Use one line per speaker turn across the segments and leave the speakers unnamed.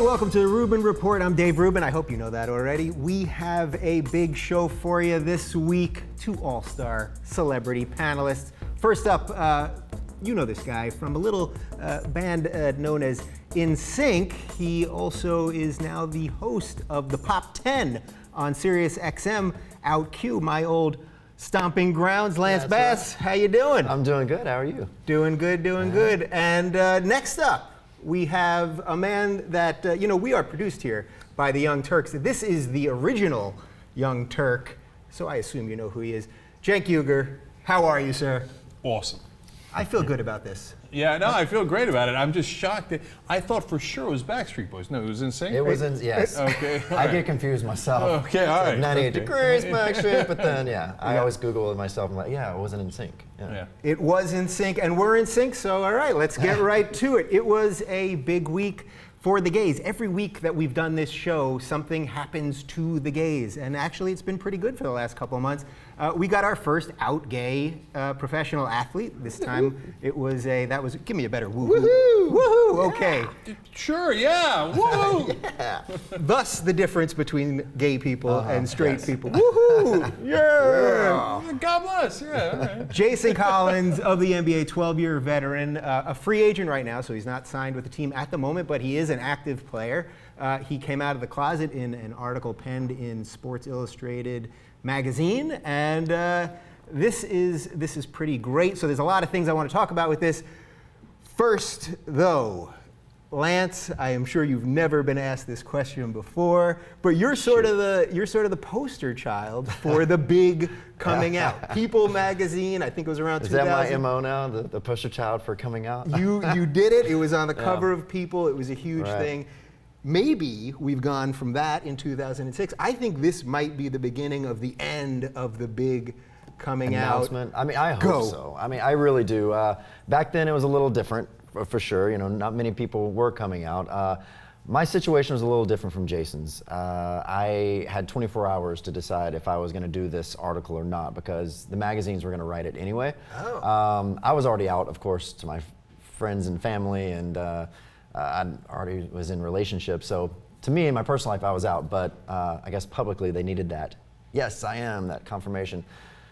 welcome to the Rubin Report. I'm Dave Rubin. I hope you know that already. We have a big show for you this week. 2 all-star celebrity panelists. First up, you know this guy from a little band known as NSYNC. He also is now the host of the Pop 10 on Sirius XM. Out Q, my old stomping grounds. Lance Bass, how you doing?
I'm doing good. How are you?
Doing good, doing good. And next up, we have a man that, we are produced here by the Young Turks. This is the original Young Turk, so I assume you know who he is. Cenk Uygur, how are you, sir?
Awesome.
I feel good about this.
Yeah, no, I feel great about it. I'm just shocked that I thought for sure it was Backstreet Boys. No, it was NSYNC.
It was yes.
Okay.
I get confused myself.
Okay, all right.
98 degrees Backstreet, but then I always Google it myself. I'm like, it wasn't NSYNC.
Yeah.
It was NSYNC, and we're NSYNC. So all right, let's get right to it. It was a big week for the gays. Every week that we've done this show, something happens to the gays, and actually, it's been pretty good for the last couple of months. We got our first out gay professional athlete. This time it was give me a better woo-hoo.
Woohoo!
Woohoo! Okay.
Sure, yeah. Woo!
Thus the difference between gay people and straight people. Woohoo! Yeah!
God bless, yeah. All right.
Jason Collins of the NBA, 12-year veteran, a free agent right now, so he's not signed with the team at the moment, but he is an active player. He came out of the closet in an article penned in Sports Illustrated magazine, and this is pretty great. So there's a lot of things I want to talk about with this. First, though, Lance, I am sure you've never been asked this question before, but you're sort of the poster child for the big coming out. People magazine, I think it was around 2000.
Is that my MO now, the poster child for coming out?
You did it. It was on the cover of People. It was a huge thing. Maybe we've gone from that in 2006. I think this might be the beginning of the end of the big coming
announcement.
out.
I mean, I hope so. I mean, I really do. Back then, it was a little different, for sure. You know, not many people were coming out. My situation was a little different from Jason's. I had 24 hours to decide if I was going to do this article or not, because the magazines were going to write it anyway. I was already out, of course, to my friends and family, and I already was in relationships. So to me, in my personal life, I was out, but I guess publicly they needed that. Yes, I am, that confirmation.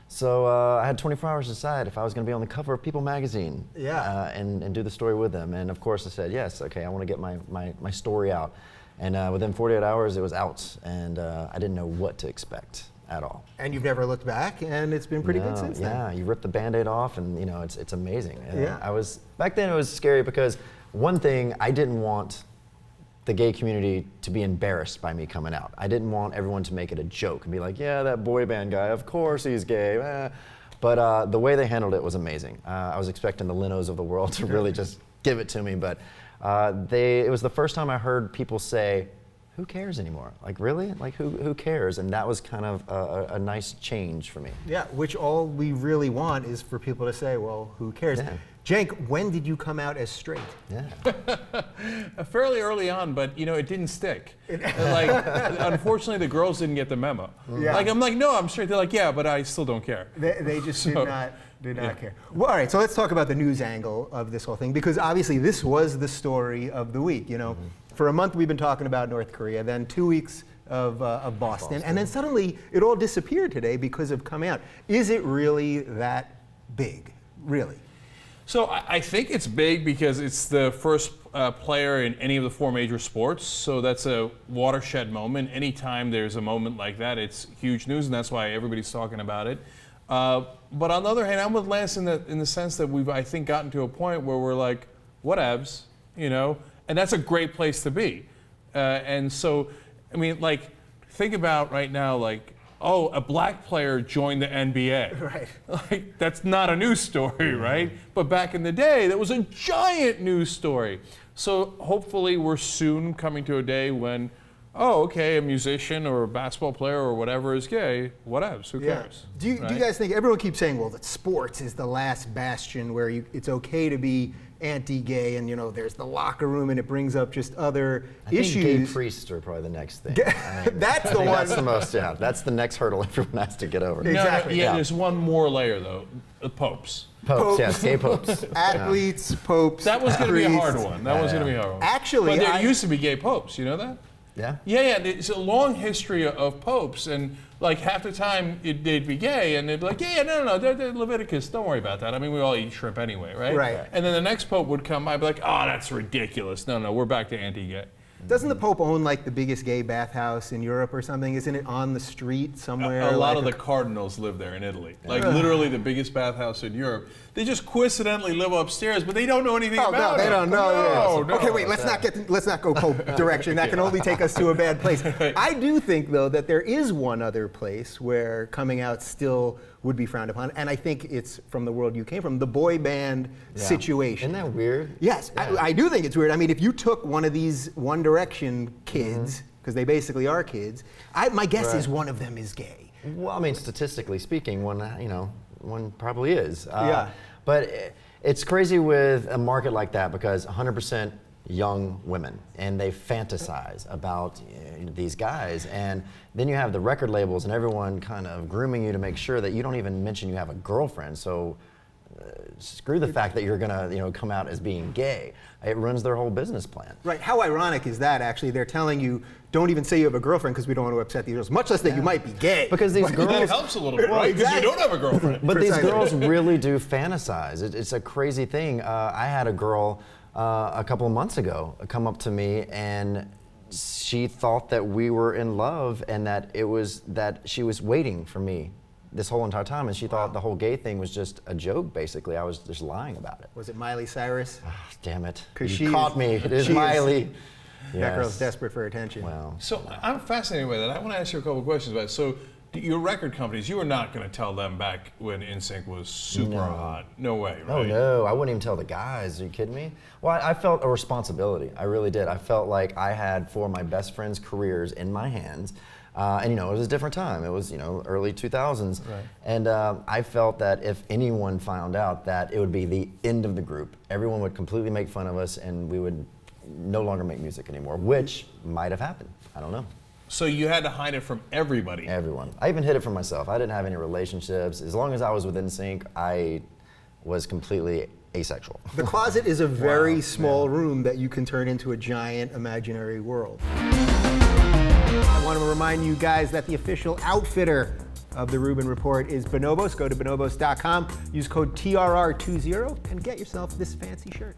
So I had 24 hours to decide if I was going to be on the cover of People magazine and do the story with them. And of course I said, yes, okay, I want to get my story out. And within 48 hours, it was out, and I didn't know what to expect at all.
And you've never looked back, and it's been pretty good since then.
Yeah, you rip the Band-Aid off, and it's amazing. Back then it was scary because one thing, I didn't want the gay community to be embarrassed by me coming out. I didn't want everyone to make it a joke and be like, yeah, that boy band guy, of course he's gay. But the way they handled it was amazing. I was expecting the Lenos of the world to really just give it to me, but it was the first time I heard people say, who cares anymore? Like, really? Like, who cares? And that was kind of a nice change for me.
Yeah, which all we really want is for people to say, well, who cares?
Yeah.
Cenk, when did you come out as straight?
Yeah.
Fairly early on, but it didn't stick. Unfortunately, the girls didn't get the memo.
Yeah.
I'm like, no, I'm straight. They're like, yeah, but I still don't care.
They just did not care. Well, all right, so let's talk about the news angle of this whole thing, because obviously this was the story of the week. For a month we've been talking about North Korea, then 2 weeks of Boston, and then suddenly it all disappeared today because of coming out. Is it really that big? Really?
So I think it's big because it's the first player in any of the 4 major sports. So that's a watershed moment. Anytime there's a moment like that, it's huge news, and that's why everybody's talking about it. But on the other hand, I'm with Lance in the sense that we've, I think, gotten to a point where we're like, whatevs, and that's a great place to be. And so, I mean, like, think about right now, like, oh, a black player joined the NBA.
Right.
Like, that's not a news story, right? But back in the day, that was a giant news story. So hopefully we're soon coming to a day when, oh, okay, a musician or a basketball player or whatever is gay, whatevs, who cares?
Do you guys think, everyone keeps saying, well, that sports is the last bastion where it's okay to be anti-gay, and there's the locker room, and it brings up just other
I think
issues.
gay priests are probably the next thing.
That's
I
the
think
one.
That's the most. Yeah, that's the next hurdle everyone has to get over.
Exactly.
Yeah,
Yeah.
there's one more layer though. The popes.
Popes, yes, gay popes.
Athletes, popes.
That was going to be a hard
priests.
one. That was going to be a hard one.
Actually,
but there
I-
used to be gay popes. You know that?
Yeah.
Yeah. There's a long history of popes, and like half the time they'd be gay, and they'd be like, yeah, no, they're Leviticus. Don't worry about that. I mean, we all eat shrimp anyway, right?
Right.
And then the next pope would come by, and be like, oh, that's ridiculous. No, we're back to anti-gay.
Doesn't the Pope own like the biggest gay bathhouse in Europe or something? Isn't it on the street somewhere?
A lot
like
of the cardinals live there in Italy. Like literally the biggest bathhouse in Europe. They just coincidentally live upstairs, but they don't know anything
Oh
about
no,
it.
they don't know.
No.
Okay, wait. Let's not go Pope direction. That can only take us to a bad place. I do think though that there is one other place where coming out still would be frowned upon, and I think it's from the world you came from, the boy band situation.
Isn't that weird?
Yes,
Yeah.
I do think it's weird. I mean, if you took one of these One Direction kids, because they basically are kids, my guess is
Right.
one of them is gay.
Well, I mean, statistically speaking, one probably is.
Yeah.
But it's crazy with a market like that because 100% young women, and they fantasize about these guys, and then you have the record labels and everyone kind of grooming you to make sure that you don't even mention you have a girlfriend. So screw the fact that you're gonna come out as being gay. It ruins their whole business plan.
Right. How ironic is that? Actually, they're telling you don't even say you have a girlfriend because we don't want to upset these girls. Much less that you might be gay.
Because these
That
girls,
helps a little bit, right? Because
exactly.
you don't have a girlfriend.
but these
Precisely.
girls really do fantasize. It's a crazy thing. I had a girl a couple of months ago come up to me, and she thought that we were in love, and that she was waiting for me this whole entire time, and she thought the whole gay thing was just a joke. Basically, I was just lying about it.
Was it Miley Cyrus?
Damn it!
'Cause
You caught me. It is
she is-
Miley.
That girl's
Yes.
desperate for attention.
Wow.
So I'm fascinated by that. I want to ask you a couple of questions about it. So your record companies, you were not going to tell them back when NSYNC was super hot. No way, right?
Oh no, I wouldn't even tell the guys. Are you kidding me? Well, I felt a responsibility. I really did. I felt like I had four of my best friends' careers in my hands. And it was a different time. It was early 2000s.
Right.
And I felt that if anyone found out, that it would be the end of the group. Everyone would completely make fun of us, and we would no longer make music anymore, which might have happened. I don't know.
So you had to hide it from everybody.
Everyone. I even hid it from myself. I didn't have any relationships. As long as I was within sync, I was completely asexual.
The closet is a very small room that you can turn into a giant imaginary world. I want to remind you guys that the official outfitter of the Rubin Report is Bonobos. Go to bonobos.com, use code TRR20, and get yourself this fancy shirt.